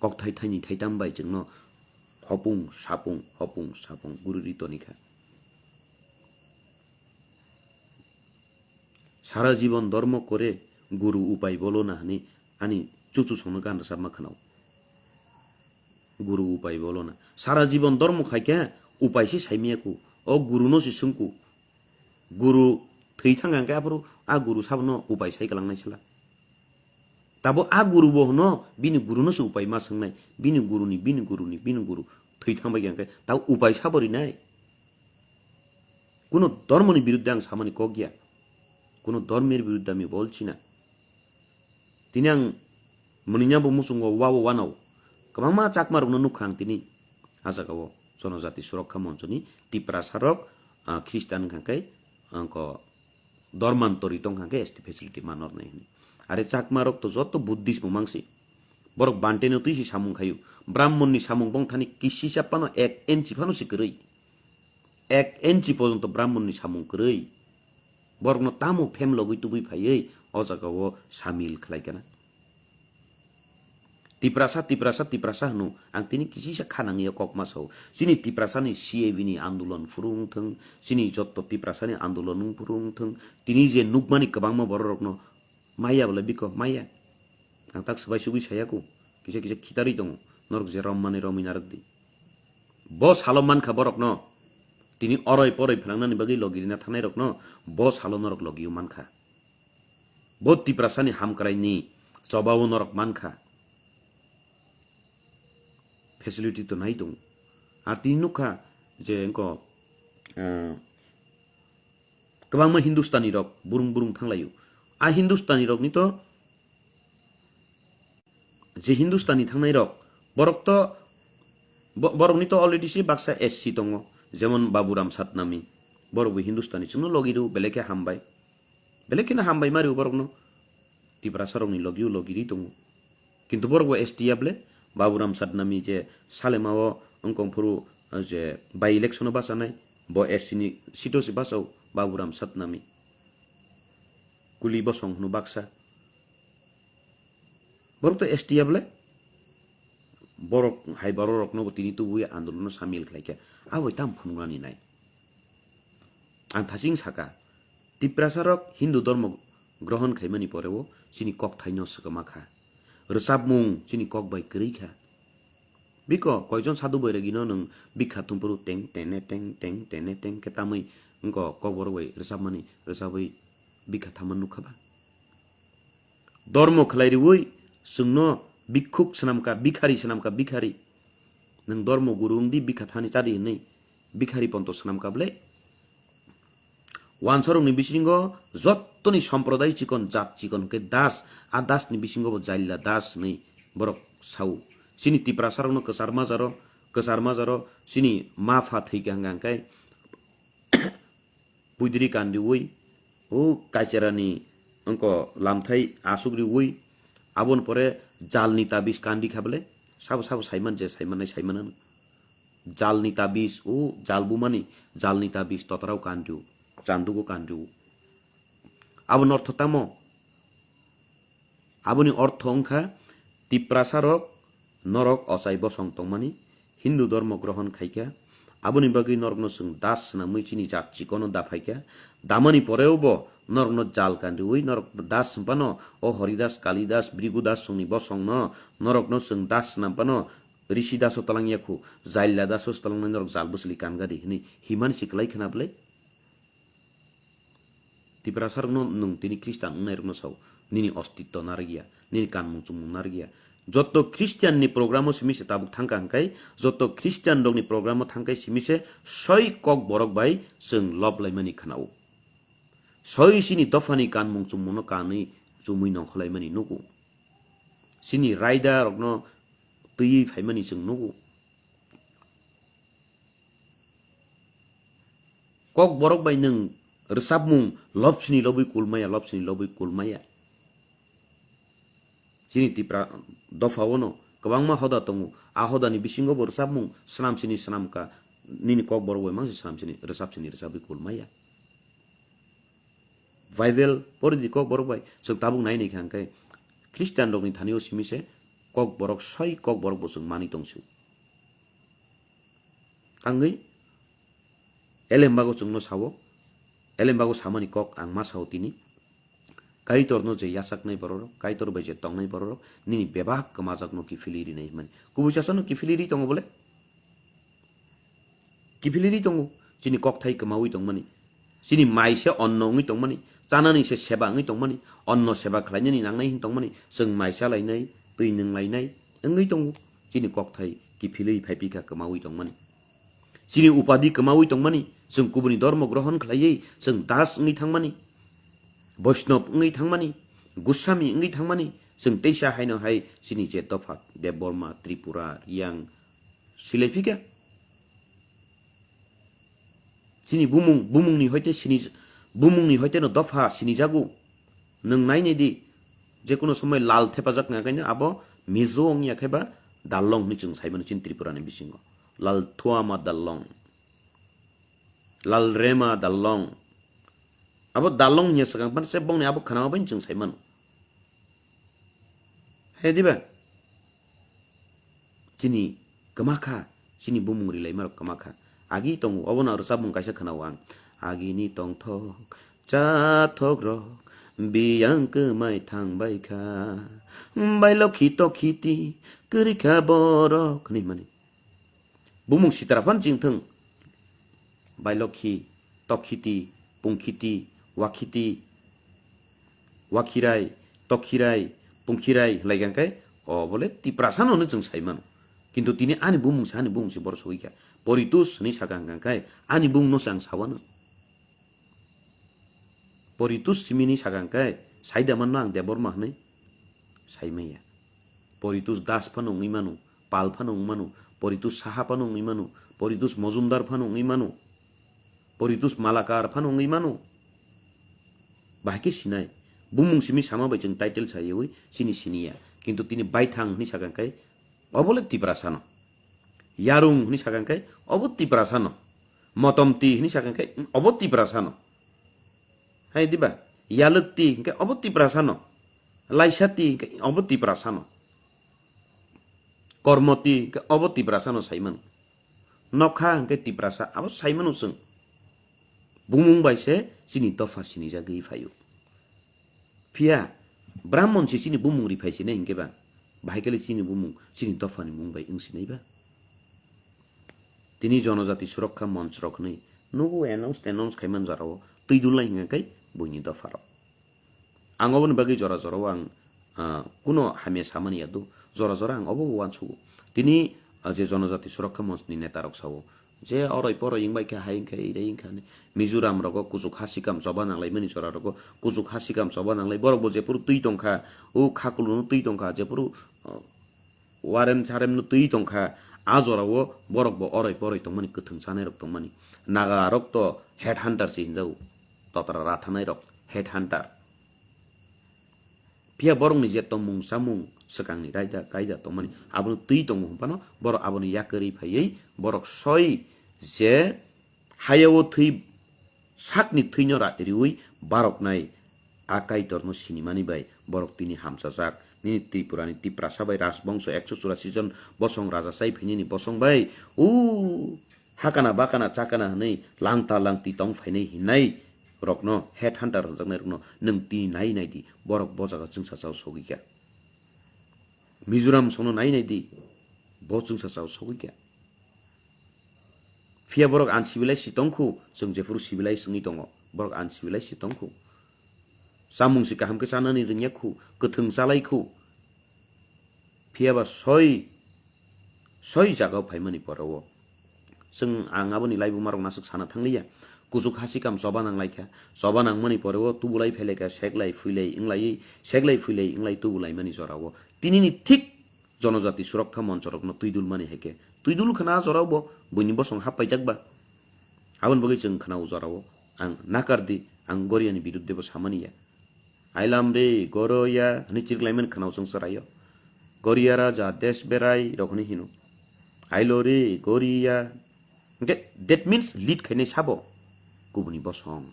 কক থাই থাইনি থাইতাম বাই जोंनो হপুং সাপুং গুরু রিতনিখা সারা জীবন ধর্ম করে গুরু উপায় বলো না হানি আনি চুচু সংনো গান সাব মাখানাও গুরু উপায় বলো না সারা জীবন ধর্ম খাইকে উপায় সে সাইমিয়াকু ও গুরু নো সিসুংকু গুরু থৈ থাঙ্গাঙ্কে আপরু আ গুরু সাবনো উপায় সাইগালাंनाय ছিলা তাবো আ গুরু বহনো বিনি গুরু নো উপায় মা সংनाय বিনি গুরু থৈ থাंबाय গাंके তাও উপায় সাবরি নাই কোনো ধর্মনি বিরুদ্ধে আং সামানি ক গিয়া কোনো ধর্মের বিরুদ্ধে আমি বলছি না তিনি আং মনিনাবো মুসুঙ্গ ওয়াবো ওয়ানাও কমামা চাকমারুনো নুখাং তিনি আজাগাও জনজাতি সুরক্ষা মঞ্চনি টিপ্রা সারক খ্রিস্টান খাঙ্কাই অঙ্ক ধর্মান্তরিত খাঙ্কে এসটি ফেসিলিটি মানর নাই আরে চাকমারক তো যত বুদ্ধিস্ট মাংসি বরক বান্টেনো তুইসি সামুং খায়ু ব্রাহ্মণনি সামুং বংথানি কিসি চাপানো 1 ইঞ্চি ফানো সিকরই 1 ইঞ্চি পর্যন্ত ব্রাহ্মণনি সামুং করই বরকনো তামো ফেম লগই তুবুই ফাইयै অজাগাও সামিল খালাইকেনা tiprasa hanu ang tini kisi sa khanang ya kok masau sini tiprasa ni CAB ni आन्दोलन फुरुं थों sini jotto tiprasa ni आन्दोलन फुरुं थों tini je nukmani kabangma borokno maya bole biko maya ang tak sabai sugi sayaku kisa khitari dong norok je rommani rominarak di bos haloman khaborokno tini oroi poroi phanangni bagi logirina thanai rokno bos halo norok logiu mankha bot tiprasa ni hamkrai ni চবাও norok mankha facility তো নাই দং আর তিনি নুখা যে এঙ্ক গোबां Hindustani rock বুরুং থাংলায়ু আ Hindustani rock নি তো যে Hindustani থাংনাই rock বরক নি তো already C Baksa SC দङ যেমন বাবুরাম সাতনামি বরক হিন্দুস্তানি চুনো লগিরু বেলেকে হামবাই বেলেকে না হামবাই মারিউ বরক ন তিপ্রা সরংনি লগিউ লগিরি দङ কিন্তু বরক এসটি আবলে বাবুরাম সাতনামি যে সালেমাও অঙ্কংফুরু যে বাই ইলেকশন বাসানাই ব এসসিনি সিটোসি বাসাও বাবুরাম সাতনামি কুলি বসং হনু বাক্সা বরক তো এসটি আবলে বরক হাই বড় রকনো তিনি তুবুই আন্দোলন সামিল খাইকে আবই তাম ফুনগানি নাই আং থাসিং সাকা তিপ্রাসারক হিন্দু ধর্ম গ্রহণ খাইমানি পরেও চিনি কক থাইনো সকমাখা রসাবমুং চিনি কক বাই করিখা বিকো কয়জন সাধু বৈরাগীনো নং বিখ্যাত তুমপুরু টেং টেং কে তামই অঙ্ক কক বড়ই রসাবমানি রসাবই বিখ্যাত থামান নুখাবা ধর্ম খালাইরি ওই সুংনো বিক্ষুক সনামকা বিখারি নং ধর্ম গুরু দি বিখ্যাতানি চারি নাই বিখারি পন্ত সনামকা বলে ওয়ানসরংনি বিসিঙ্গ যত্তনি সম্প্রদায় চিকন জাত চিকন কে দাস আ দাসনি বিসিঙ্গ জাইলা Das nei borok sau sini tiprasarno kesar mazaro sini mafa theiga hangkai puidri kandi oi o kaicherani onko lamthai asugri oi abon pore jalni tabis kandi khable sabo saiman je saimanan jalni tabis o jalbumani jalni tabis totarau kandiu চান্দুগো কান্ডিউ আবন অর্থ তামো আবনি অর্থ অংখা তিপ্রাসারক নরক অচাইব সংতংমানি হিন্দু ধর্ম গ্রহণ খাইকা আবনি বাগি নরগ্ন song Das না মুইচিনি জাত চিকন দাফাইকা দামনি পরেও ব নরগ্ন জাল কান্ডি ওই নরক দাস পানো ও হরিদাস কালিদাস ভৃগুদাস সংনি বসং ন নরগ্ন সং দাস না পানো ऋषि दासो तलां याखु जाइला दासो तलां नरक जाल बसली कानगारि हनि हिमान सिकलाय खनाबले तिप्रासार नों तिनी ख्रिस्टान नरनो साव निनी अस्तित्व नारगिया निनी कानमुं चुमुं नारगिया जत ख्रिस्टियान नि प्रोग्रामो सिमिसे ताबुक थांका हंखाय जत ख्रिस्टियान दंनि प्रोग्रामो थांखाय सिमिसे सय कक बरक बाय जों लबलायमानि खनाव सय सिनि दफानि कानमुं चुमुंनो कानै जुमुइ नंखलायमानि नुगु सिनि रायदा रकनो तैयै फायमानि जों नुगु कक बरक बाय नों रोसाबमुं लबसिनि लबै कुलमाया सिनि तिप्रा दफावनो गोबांमा हदा दङ आ हदानि बिसिङाव रोसाबमुं स्नामसिनि स्नामका निनि कक बरक बाय मांसि स्नामसिनि रोसाबै कुलमाया बाइबेल परिदि कक बरक बाय जों ताबुक नायनाय खांखाय ख्रिस्टान दंनि थानियाव सिमिसे कक बरक सय कक बरक जों मानि दंसु आङै एलेम्बागो जोंनो सावो एलेम्बागो सामानि कक आं मा साव तिनि काइतरनो जे यासाकनाय बरर काइतर बाय जे तंनाय बरर निनि बेबाक कमाजाकनो किफिलिरि नाय माने कुबुसासनो किफिलिरि दङ बोले किफिलिरि दङ जिनि कक थाइ कमावै दं माने सिनि माइसे अन्नङै दं माने चानानि से सेबाङै दं माने अन्न सेबा खालायनायनि नांनाय हिन दं माने जों माइसा लायनाय दै नों लायनाय ओङै दङ जिनि कक थाइ किफिलै फाइपिका कमावै दं माने सिनि उपाधि कमावै दं माने जों गुबुननि धर्म ग्रहण खालायै जों दास ओङै थां माने वैष्णव ओङै थां माने गुस्वामी ओङै थां माने जों दैसा हायनो हाय सिनि जे दफा देवबर्मा त्रिपुरा रियां सिलायफिका सिनि बुमुंनि हयते न दफा सिनि जागु नों नायने दि जेकुनो समय लाल थेपाजाक नागायनो आबो मिजो ओं याखायबा दाललं नि जों Simon sin त्रिपुरानि बिसिङाव Lal थुआमा दाललं Lal रेमा दाललं abo dalong nya sagang pan se bong ne abo khana ban chung saiman he diba kini kamakha sini bumung rilai mar kamakha agi tong obona ro sabung kaisa khana wang agi ni tong thok cha thok ro biyang ke mai thang bai kha bai lo khito khiti kri kha boro khni mani bumung sitara pan jing thang bai lo khi tokhiti pungkhiti wakiti wakirai tokirai pungkirai laigan kai o bole ti prasano no jeng saiman kintu tini ani bumung si bor soika poritus ni sagang kai ani bung no sang sawana poritus simini sagang kai saida man nang de borma nei saimeya poritus das phano ngimanu pal phano ngimanu poritus saha phano ngimanu poritus mojumdar phano ngimanu poritus malakar phano ngimanu bahki sinai bumung simi sama bai jeng title sayewi sini sinia kintu tini baithang ni sagang kai obole tiprasano yarung ni sagang kai obot tiprasano motomti ni sagang kai obot tiprasano hai diba yalukti kai obot tiprasano laisati kai obot tiprasano kormoti kai obot tiprasano saiman nokha kai tiprasa abo saimanu sung bumung baise sini tofa sini jagi fayu pia brahmon si sini bumung ri phai sini ingke ba bahikali sini bumung sini tofa ni mung bai ing sini ba tini jonojati surakha monch roknai nugu announce khaiman jarao tuidulai ngakai buini tofa ro angobon bagi jora jora ang kuno hame samani adu jora jora ang obo wanchu tini je jonojati surakha monch ni neta rok sawo je oroi poroi ingbai ka haing ka ire ing khane mizoram rogo kujuk hasikam joba nanglai mani jora rogo kujuk hasikam joba nanglai borok bo je puru tui tongkha o khakulu no tui tongkha je puru warem charem no tui tongkha a jora o borok bo oroi poroi tongmani kuthung sanai rok tongmani naga rok to head hunter sin jau totara rathanai rok head hunter pia borong ni je tomung samung sekang ni raida kaida tongmani abun tui tongmung pano borok abun yakari phaiei borok soi je hayawo thui sakni thuinora riui barok nai akai torno sinimani bai borok tini hamsajak ni tripurani tiprasa bai rasbongso 184 jon bosong raja sai phini ni bosong bai u hakana bakana chakana nei langta langti tong phainai hinai rokno head hunter jangnai rokno nung ti nai nai di borok bojaga jingsa chau sogika mizoram sono nai nai di bo chung sa saw sogui kya fia borok an sibilai sitongku jeng jefuru sibilai sengi tongo borok an sibilai sitongku samung si kaham ke sanani ringyaku ketheng salaiku fia ba soi jagao phaimani porowo जों आं आबोनि लाइबो मारक नासक साना थांलिया कुजुक हासिकाम सबानां लाइखा सबानां मनि परेव तुबुलाई फेलेका सेगलाई फुइलाई इंलाई तुबुलाई मनि जरावो तिनिनि ठीक जनजाति सुरक्षा मञ्चरक न तुइदुल मनि हेके तुइदुल खना जरावो बुनि बसं हापाइ जागबा आबन बगै जों खनाव जरावो आं नाकारदि आं गरियानि बिरुद्धेबो सामानिया आइलाम रे गरया नि चिरग्लाइमन खनाव जों सरायो गरिया राजा देश बेराय रखनि हिनु आइलो रे गरिया Okay, that means lead kene sabo kubuni bosong.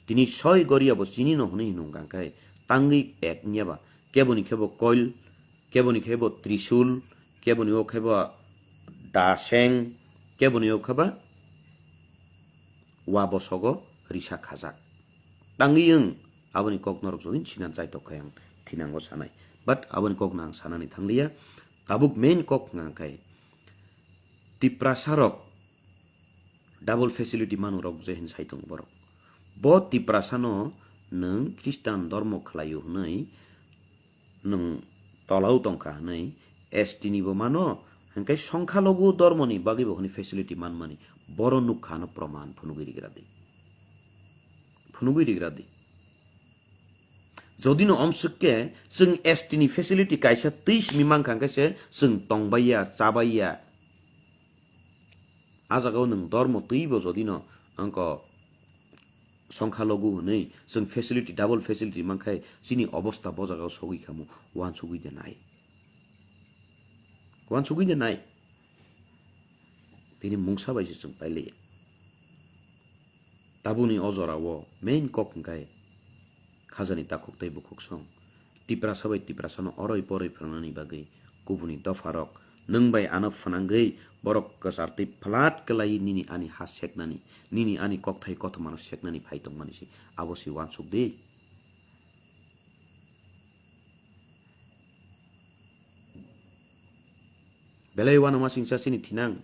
Tini soy goria bos jini no honi hinung kangkai tangi ek nyaba kebuni kebo coil kebuni kebo trisul kebuni o kebo daseng kebuni o keba wabosogo risa khazak tangi yung aboni kok norok jogin chinan chai tokayang tinango sanai but aboni kok nang sanani thanglia tabuk main kok ngangkai tiprasarok double facility manurok jehin saitung borok bo tiprasano nung Christian dormo khlayu hnai nung tolau tongka hnai estini bo mano hangkai songkhalogu dormoni bagi bo hni facility manmani boro nukhano proman phunugiri gradi jodino omsukke jeng estini facility kaisa teis mimang kangkaise jeng tongbaya chabaya आजागाव नों धर्म तुइबो जदिनो अंक संख्यालघु हनै जों facility double facility मांखाय जिनि अवस्था बजागाव सगै खामु वान सगैदे नाय तिनि मुंसा बायसे जों पाइले ताबुनि अजराव मेन ककंखाय खाजानि ताखुकताय बुखुकसं तिप्रा सबाय तिप्रासनो अरय परय फ्रांनानि बागै गुबुनि दफारक नोंबाय आनो फनांगै borok kasarti flat kelai nini ani has seknani nini ani kokthai kothmano seknani phaitong manisi abosi wan sukdi belai wana masingsa sini tinang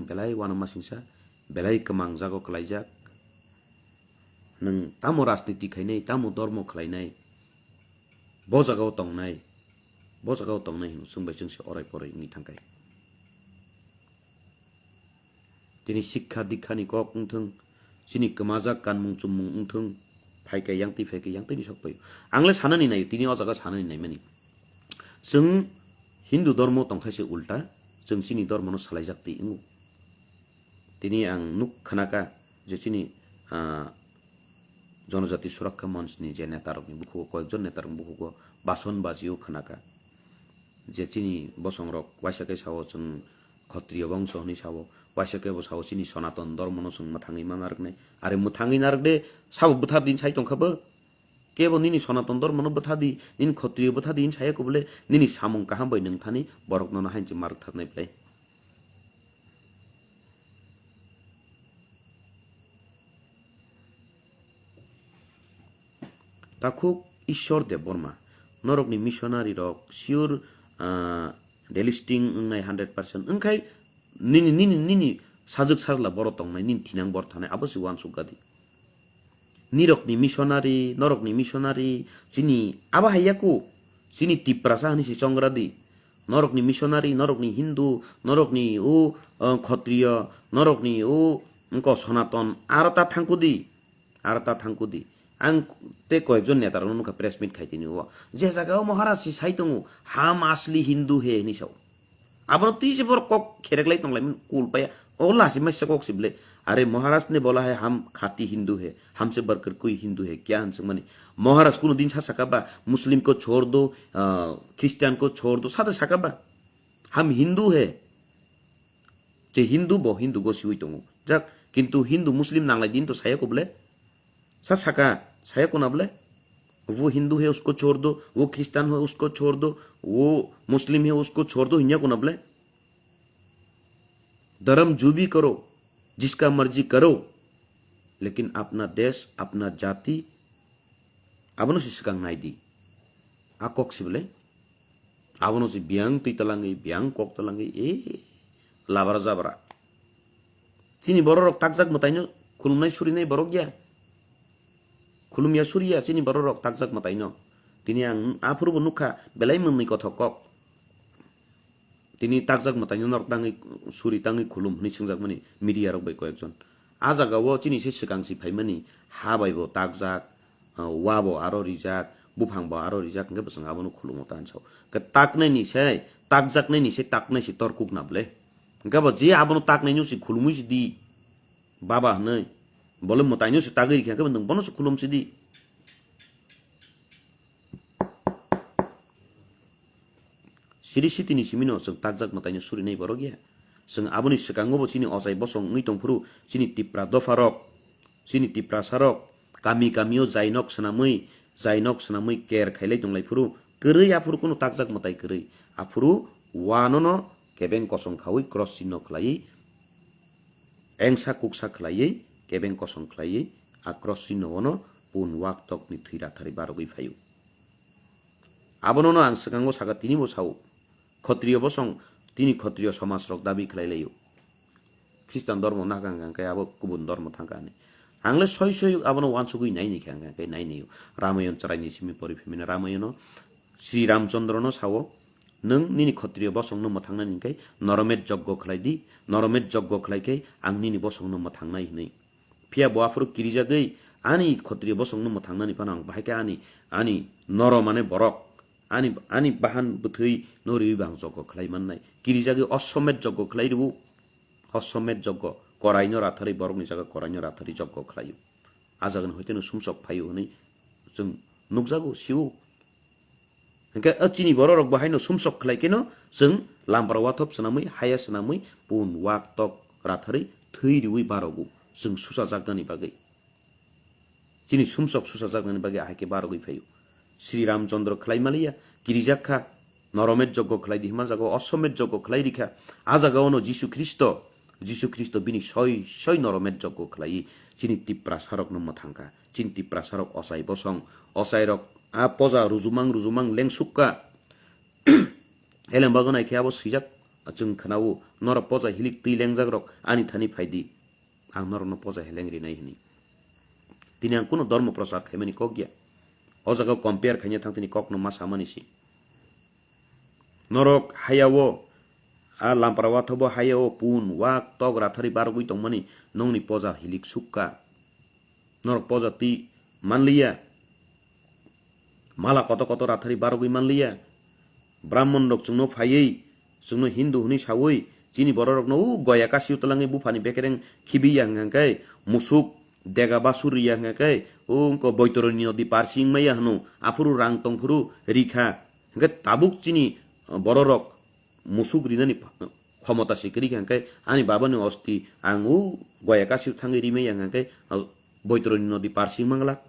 belai wana masingsa belai kemang jago kelaijak nang tamo rasniti khainai tamo dormo khlainai bojagao tongnai sungbai jengse orai porai ni thangkai tini sikha dikhani kok ungthung sini kemajak kanmung chumung ungthung phaikai yangti ni sokpai angle sanani nai tini ojaga sanani nai mani जों हिन्दू धर्म तंखासे उल्टा जों सिनि धर्म no सालायजाक्ति इंगु तिनि आं नुक खनाका जे सिनि जनजाति सुरक्षा मंचनि जे नेतारकनि बुखु कयजन नेतारक बुखु बासन बाजिउ खनाका जे सिनि बसंरक वाइसाके साव जों क्षत्रिय वंश हनि साव वाइसाके साव सिनि सनातन धर्म नो जों मथाङै मानारकने आरो मथाङै नारकदे साव बुथार दिन साइ तंखाबो केवल निनी सनातन धर्म नो बथादी निन क्षत्रिय बथादी इन साया कोबले निनी सामुं काहाम बै नोंथानि बरक नो हाइनचे मार्क थारनाय प्लाय ताखु ईश्वर देव बर्मा नरकनि मिशनारि रक सियर डेलिस्टिंग नाय 100% ओंखाय निनी साजक सारला बर तंनाय निन थिनां बर थानाय आबोसि वान सुगादि निरकनि मिशनारि जिनि आबा हायाकु जिनि तिप्रासा हनिसि चंग्रादि नरकनि मिशनारि नरकनि हिन्दू नरकनि ओ क्षत्रिय नरकनि ओ अंक सनातन आरता थांकुदि आं ते कयजन नेतारनो नुका प्रेस मिट खाइतिनि व जे जागाव महाराज सि साइतंगु हाम असली हिन्दू हे निसाव आबन तीसे बर कक खेरेगलाई तंगलाई कुलपाया ओ लासि मस्य कक सिबले अरे महाराज ने बोला है हम खाती हिंदू है हमसे बढ़कर कोई हिंदू है क्या हंस मने महाराज को दिन छा सकाबा मुस्लिम को छोड़ दो क्रिश्चियन को छोड़ दो सादा सकाबा हम हिंदू है जे हिंदू बो हिंदू को सिउइ तंगु जाक किंतु हिंदू मुस्लिम नांगलाई दिन तो साया को बोले सा सका साया को ना बोले वो हिंदू है उसको छोड़ दो वो क्रिश्चियन है उसको छोड़ दो वो मुस्लिम है उसको छोड़ दो हिन्या को ना बोले धर्म जो भी करो जिसका मर्जी करो लेकिन अपना देश अपना जाति अपनो सिसकां नाइदी आकॉक Sibley abono si biang tui talangi biang kok talangi labara jabra chini borok takjak mataino khulumnai surinai borok ya khulumya suriya chini borok takjak mataino tini ang apurbo nukha belai munni kothok kok tini takjak mataino nor tangi suri tangi khulum ni singjak mani media rok bai koyekjon ajagao chini se sikangsi phaimani habaibo takjak wabo aro rijak buphangbo aro rijak nge basang abono khulumo tanso ke taknai ni sei takjaknai ni sei taknai si torkuk nable nge bo je abono taknai ni si khulumui si di baba nei bolem motaino si tagiri kha ke bendong bono si khulum si di siri siti ni simino sing takjak motaino suri nei borogya sing aboni sikango bo chini osai bosong ngi tongfuru chini tipra dofarok chini tipra sarok kami kamio jainok senamui ker khailai tonglai furu kerei afuru kuno takjak motai kerei afuru wanono kebeng kosong khawi cross sinno khlai engsa kuksa khlai kebeng kosong khlai a cross sinno ono pun wak tok ni thira thari barogui phayu abono ang sikango saga tini bo sau ক্ষত্রিয় বসং তিনি ক্ষত্রিয় সমাজ rock দাবি খাইলাইও খ্রিস্টান ধর্ম না গাঙ্গাং কাই আবো গুবুন ধর্ম থাঙ্গানে আংলে সই সই আবনো ওয়ানসুগুই নাই নি গাঙ্গাং কাই নাই নিও রামায়ণ চরাইনি সিমি পরিফেমিনা রামায়ণ শ্রী রামচন্দ্রনো সাও নং নিনি ক্ষত্রিয় বসং নম থাংনানি কাই নরমেট যজ্ঞ খাইদি নরমেট যজ্ঞ খাইকাই আং নিনি বসং নম থাংনাই নাই ফিয়া boafuru কিরিজাগৈ আনি ক্ষত্রিয় বসং নম থাংনানি পানাং বাহাইকা আনি নর মানে বরক ani bahan buthui nori bang jogo khlai mannai kirijagi ossomet jogo khlai rubu ossomet jogo koraino rathari borokni jaga koraino rathari jogo khlai ajagan hoiteno sumsok phayu honi jung nukjago siu hingke achini borok bahaino sumsok khlai keno jung lambar wathop sanamui haya sanamui pun wak tok rathari thei riwi barogu jung susa jagnani bagai chini sumsok susa jagnani bagai ahike barogui phayu Shri Ramchandra খালাই Malia কিরিজাক্ষা নরমের যজ্ঞ খালাই দিহিমা জাগো অশ্বমের যজ্ঞ খালাই রিখা আজাগাওনো যিশু খ্রিস্ট বিনি সই নরমের যজ্ঞ খালাই চিনি তিপ্রা সারক নম থাঙ্কা চিনি Tipra সারক অসাই বসং অসাই rock আ পজা রুজুমাং লেং সুক্কা এলেম বাগনাই খেয়াবো সিজাক जों खोनावो नर पजा हिलिक तै लेंजाग रक आनि थानि फाइदि आं नरनो पजा हेलेंग्रि नाय हिनि तिनि आं कुनो धर्म प्रचार खाइमानि कगिया o jaga compare khaina thangtini kokno ma samanisi norok hayawo a lamparawa thobo hayawo pun wak tok rathari bargui tongmani nongni poja hilik sukka norok poja ti manliya mala koto rathari bargui manliya brahmon rok chungno phaiei chungno hindu huni sawoi chini borok no goya kasiu talangi bufani bekereng khibiya ngangkai musuk dega basuriya ngakai ungko boitoroni nodi parsing maya hanu afuru rang tongfuru rikha ngakai tabuk chini bororok musuk rinani ক্ষমতা sikri ngakai ani babani osti angu goya kasiu thangi rimaya ngakai boitoroni nodi parsing mangla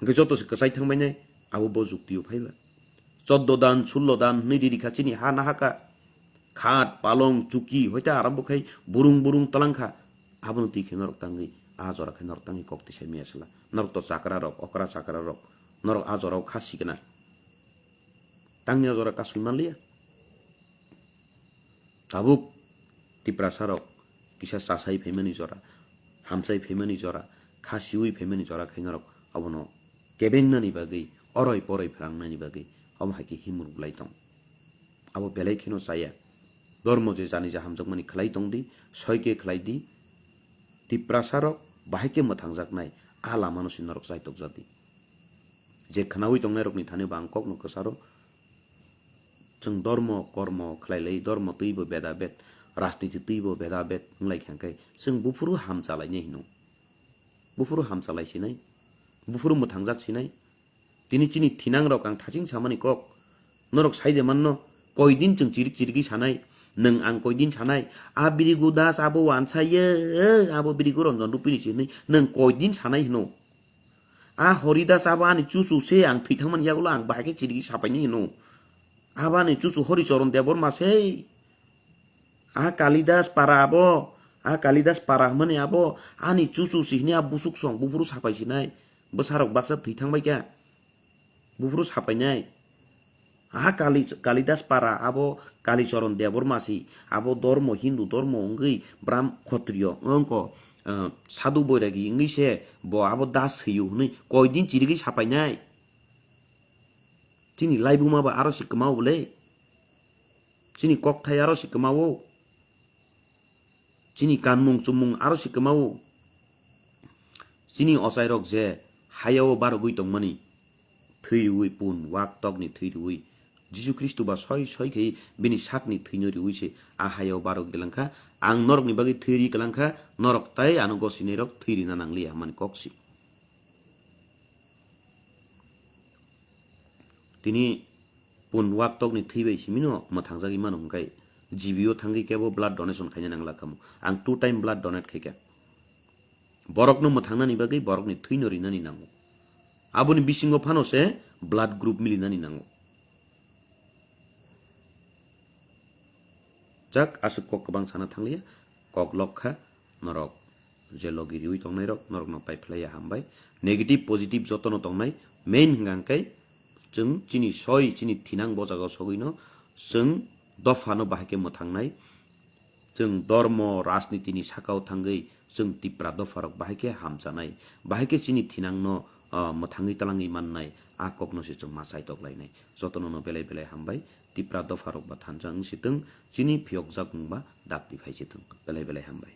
ngakai joto sikasai thangmai nai abu bo juktiyo phaiba 14 dan 16 dan nidi rikha chini ha na haka khat palong chuki hoita arambo khai burung talangkha abunu ti khenarok tangi azora khe nor tangi kokti sai miasla nor to chakra rok okra chakra rok nor azora khasi kena tangi azora kasul manliya tabuk tiprasarok kisa sasai phemani jora hamsai phemani jora khasiui phemani jora khenarok abono kebengnani bagai oroi poroi prangnani bagai amhaki himur blaitong abo belai kheno saya ধর্ম যে জানি যে হামজকমানি খেলাই দংদি সয়কে খেলাই দি তিপ্রাসারক বাহাইকে মথাংজাকনাই আলা মানুষি নরক যাইতক জাতি যে খানাউই দংনাই রকনি থানে বাংকক নকসারো जों धर्म कर्म खेलाइलै धर्म तैबो बेदाबेद राजनीति तैबो बेदाबेद नलाय खांखाय जों बुफुरु हामजालायनाय हिनो बुफुरु हामजालायसिनाय बुफुरु मथांजाकसिनाय दिनै चिनि थिनां रक आं थाजिं सामानि कक नरक साइदे माननो कयदिन जों चिरिक सानाय नों आं कयदिन सानाय आ बिरिगु दास आबो वानसायो आबो बिरिगु रंजन रुपिनिसि नों कयदिन सानाय हिनो आ हरिदास आबो आनि चुसुसे आं थैथांमान यागुला आं बाहागे चिरिक सापायनि हिनो आबानि चुसु हरिचरण देवर मासे आ कालिदास पारा माने आबो आनि चुसु सिहनि आ बुसुक सं बुफुरु सापायसिनाय बसारक बाक्सा थैथांबाय क्या बुफुरु सापायनाय aha Kalidas para abo Kalicharan Debormasi abo dormo Hindu dormo ongoi Bram Kshatriya ongko Sadhu Boiragi ongoi se bo abo das hiyu hnoi koidin chirigi sapainai chini laibuma ba aro sikmao bole chini kokthai aro sikmao chini kanmung chumung aro sikmao chini osairok je hayao barogui tongmani theiruwi pun wak tokni theiruwi Jisu Kristu ba soi khei bini sakni theinori uise a hayao barok gelangkha ang norokni bagi theiri gelangkha norok tai anu gosinerok theiri na nanglia man koksi tini pun wak tokni theibai simino ma thangjagi manong kai GBO thangi kebo blood donation khaina nangla kamu ang 2 time blood donate khaika borokno ma thangnani bagi borokni theinori nani nango aboni bisingo phanose blood group milinani nango jak asuk kok kabang sana thanglia kok lokha norok je logi riui tongnai rok norok no pai phlaya hambai negative positive jotono tongnai main hingangkai जों chini soi chini thinang bojago sogino जों dofano bahake mo thangnai जों dormo rajnitini sakao thangai जों tipra dofarok bahake hamjanai bahake chini thinangno mo thangai talangi mannai a kokno se जों masai toklainai jotono no belai belai hambai tipra dofarok ba thanjang siteng chini phiokjak mungba dakti phaisiteng belai belai hambai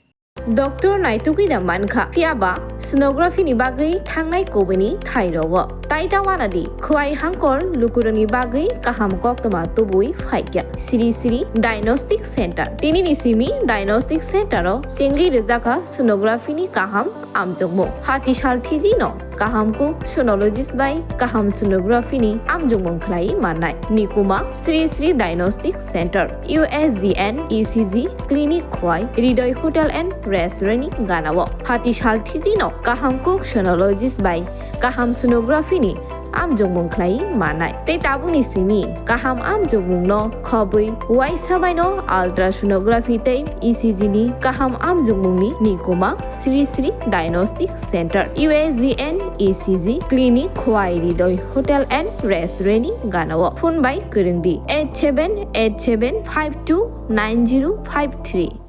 Doctor Naituki da manka piaba sonography ni bagai thangnai kobani thairogo taitawana di khwai hangkor lukurani bagai kaham kok tama tubui phaikya Siri Diagnostic Center tini ni simi Diagnostic Center ro sengi rezaka sonography ni kaham amjongmo hati sal thidi no kaham ko sonologist bai kaham sonography ni amjongmong khlai manai nikuma Siri Diagnostic Center USGN ECG Clinic khwai Ridoy Hotel and Restaurant Ganawo hati sal thidi no kaham ko sonologist bai kaham sonography ni amjongmong khlai manai tei tabuni simi kaham amjongmong no khobui wai sabai no ultrasonography tei ECG ni kaham amjongmong ni nikoma Siri Diagnostic Center USGN ECG Clinic Khwai Ridoy Hotel and Restaurant Ganawo phone by kurungdi 8787529053